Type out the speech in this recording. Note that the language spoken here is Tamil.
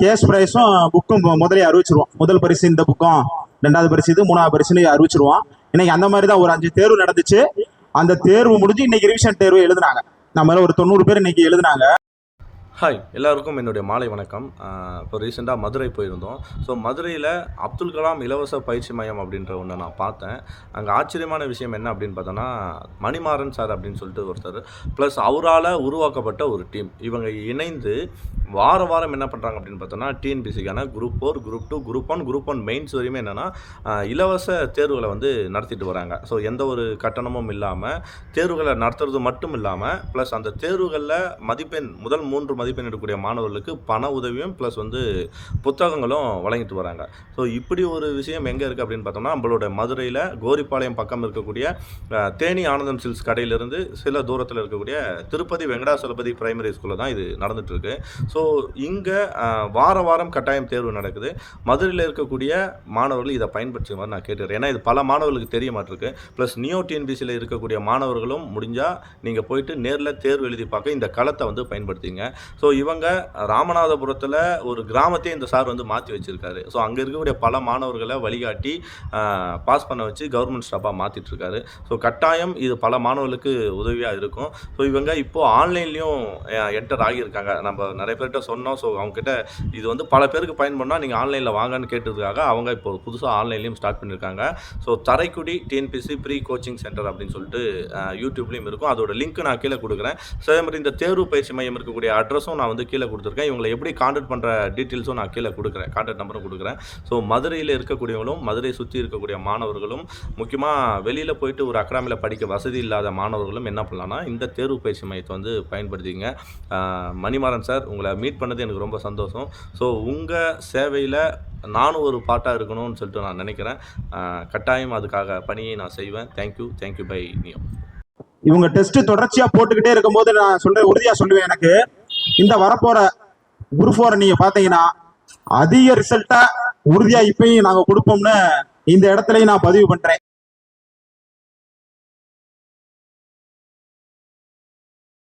கேஷ் ப்ரைஸும் புக்கும் முதலே அறிவிச்சிருவோம். முதல் பரிசு இந்த புக்கம், 2வது பரிசு இது, 3வது பரிசுன்னு அறிவிச்சிருவோம். இன்னைக்கு அந்த மாதிரி தான் ஒரு 5 தேர்வு நடந்துச்சு. அந்த தேர்வு முடிஞ்சு இன்னைக்கு ரிவிஷன் தேர்வு எழுதுனாங்க. நம்ம ஒரு 90 பேர் இன்னைக்கு எழுதுனாங்க. ஹாய், எல்லாருக்கும் என்னுடைய மாலை வணக்கம். இப்போ ரீசெண்டாக மதுரை போயிருந்தோம். ஸோ மதுரையில் அப்துல் கலாம் இலவச பயிற்சி மையம் அப்படின்ற ஒன்று நான் பார்த்தேன். அங்கே ஆச்சரியமான விஷயம் என்ன அப்படின்னு பார்த்தோன்னா, மணிமாறன் சார் அப்படின்னு சொல்லிட்டு ஒருத்தர், ப்ளஸ் அவரால் உருவாக்கப்பட்ட ஒரு டீம். இவங்க இணைந்து வாரம் என்ன பண்ணுறாங்க அப்படின்னு பார்த்தோன்னா, டிஎன்பிசிக்கான group 4, group 2, group 1, group 1 mains வரையுமே என்னென்னா இலவச தேர்வுகளை வந்து நடத்திட்டு வராங்க. ஸோ எந்த ஒரு கட்டணமும் இல்லாமல் தேர்வுகளை நடத்துறது மட்டும் இல்லாமல், ப்ளஸ் அந்த தேர்வுகளில் முதல் 3 மதிப்பெண் எடுக்கக்கூடிய மாணவர்களுக்கு பண உதவியும் ப்ளஸ் வந்து புத்தகங்களும் வழங்கிட்டு வராங்க. ஸோ இப்படி ஒரு விஷயம் எங்கே இருக்குது அப்படின்னு பார்த்தோம்னா, நம்மளோட மதுரையில் கோரிப்பாளையம் பக்கம் இருக்கக்கூடிய தேனி ஆனந்தம் சில்ஸ் கடையிலிருந்து சில தூரத்தில் இருக்கக்கூடிய திருப்பதி வெங்கடாசலபதி பிரைமரி ஸ்கூலில் தான் இது நடந்துகிட்ருக்கு. ஸோ இங்கே வாரம் கட்டாயம் தேர்வு நடக்குது. மதுரையில் இருக்கக்கூடிய மாணவர்கள் இதை பயன்படுத்துற மாதிரி நான் கேட்டுக்கிறேன். ஏன்னா இது பல மாணவர்களுக்கு தெரிய மாட்டிருக்கு. ப்ளஸ் நியோ டிஎன்பிசியில் இருக்கக்கூடிய மாணவர்களும் முடிஞ்சால் நீங்கள் போயிட்டு நேரில் தேர்வு எழுதி பார்க்க இந்த களத்தை வந்து பயன்படுத்திங்க. ஸோ இவங்க ராமநாதபுரத்தில் ஒரு கிராமத்தையே இந்த சார் வந்து மாற்றி வச்சுருக்காரு. ஸோ அங்கே இருக்கக்கூடிய பல மாணவர்களை வழிகாட்டி பாஸ் பண்ண வச்சு கவர்மெண்ட் ஸ்டாஃபாக மாற்றிட்டுருக்காரு. ஸோ கட்டாயம் இது பல மாணவர்களுக்கு உதவியாக இருக்கும். ஸோ இவங்க இப்போது ஆன்லைன்லேயும் என்டர் ஆகியிருக்காங்க. நம்ம நிறைய பேர்கிட்ட சொன்னோம். ஸோ அவங்ககிட்ட இது வந்து பல பேருக்கு பயன்படுனா நீங்கள் ஆன்லைனில் வாங்கன்னு கேட்டதுக்காக அவங்க இப்போ புதுசாக ஆன்லைன்லேயும் ஸ்டார்ட் பண்ணியிருக்காங்க. So Taraikudi TNPSC free coaching centre அப்படின்னு சொல்லிட்டு யூடியூப்லேயும் இருக்கும். அதோட லிங்க் நான் கீழே கொடுக்குறேன். ஸோ அதே மாதிரி இந்த தேர்வு பயிற்சி மையம் இருக்கக்கூடிய அட்ரஸும் நான் வந்து கீழே கொடுத்துருக்கேன். இவங்களை எப்படி கான்டாக்ட் பண்ணுற டீட்டெயில்ஸும் நான் கீழே கொடுக்குறேன், கான்டாக்ட் நம்பரும் கொடுக்குறேன். ஸோ மதுரையில் இருக்கக்கூடியவங்களும் மதுரை சுற்றி இருக்கக்கூடிய மாணவர்களும் முக்கியமாக வெளியில் போயிட்டு ஒரு அகாடமியில் படிக்க வசதி இல்லாத மாணவர்களும் என்ன பண்ணலாம்னா இந்த தேர்வு பயிற்சி மையத்தை வந்து பயன்படுத்திங்க. மணிமாறன் சார், உங்களை மீட் பண்ணது எனக்கு ரொம்ப சந்தோஷம். ஸோ உங்கள் சேவையில் நானும் ஒரு பாட்டாக இருக்கணும்னு சொல்லிட்டு நான் நினைக்கிறேன். கட்டாயம் அதுக்காக பணியை நான் செய்வேன். Thank you bye neo. இவங்க டெஸ்ட் தொடர்ச்சியா போட்டுக்கிட்டே இருக்கும்போது நான் சொல்றேன், உறுதியா சொல்லுவேன், எனக்கு இந்த வரப்போற குரூப் 4 நீங்க பாத்தீங்கன்னா அதிக ரிசல்ட்டா உறுதியா இப்பயும் நாங்க கொடுப்போம்னு இந்த இடத்துலயும் நான் பதிவு பண்றேன்.